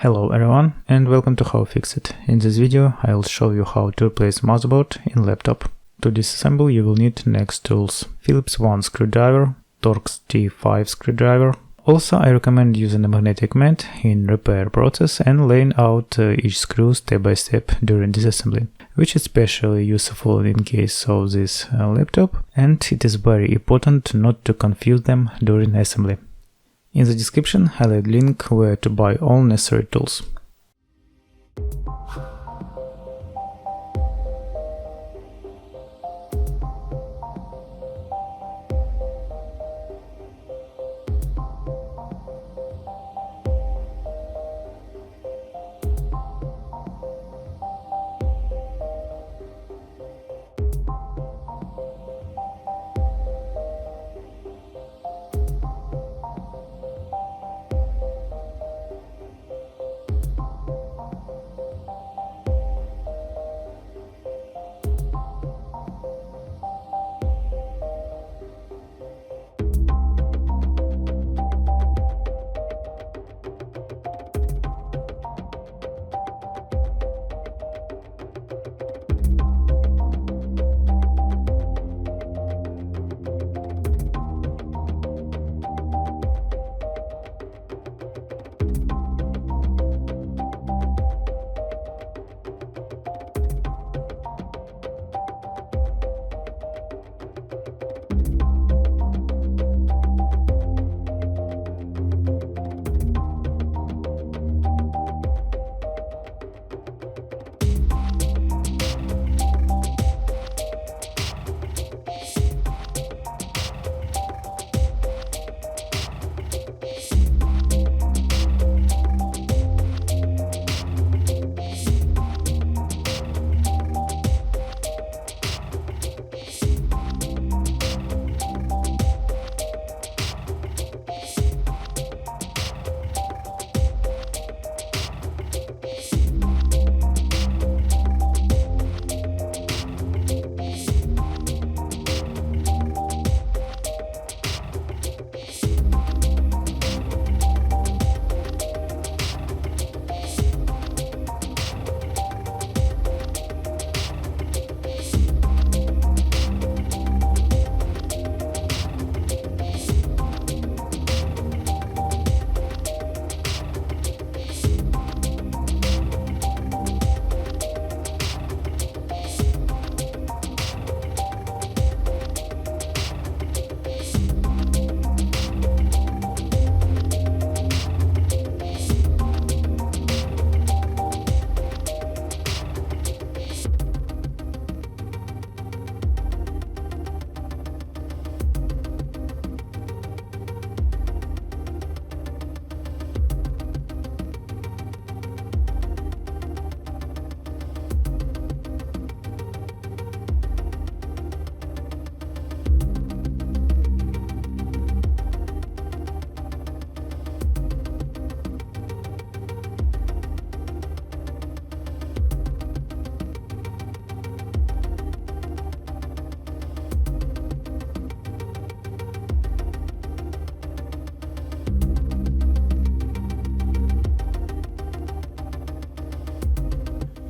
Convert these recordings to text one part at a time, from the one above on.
Hello everyone and welcome to How Fix It. In this video I'll show you how to replace motherboard in laptop. To disassemble you will need next tools: Phillips 1 screwdriver, Torx T5 screwdriver. Also I recommend using a magnetic mat in repair process and laying out each screw step by step during disassembly, which is especially useful in case of this laptop, and it is very important not to confuse them during assembly. In the description I'll add link where to buy all necessary tools.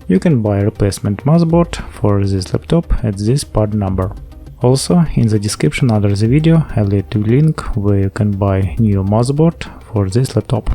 You can buy a replacement motherboard for this laptop at this part number. Also, in the description under the video I'll add a link where you can buy new motherboard for this laptop.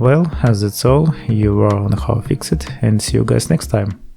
Well, as that's all, you are on How Fix It, and see you guys next time.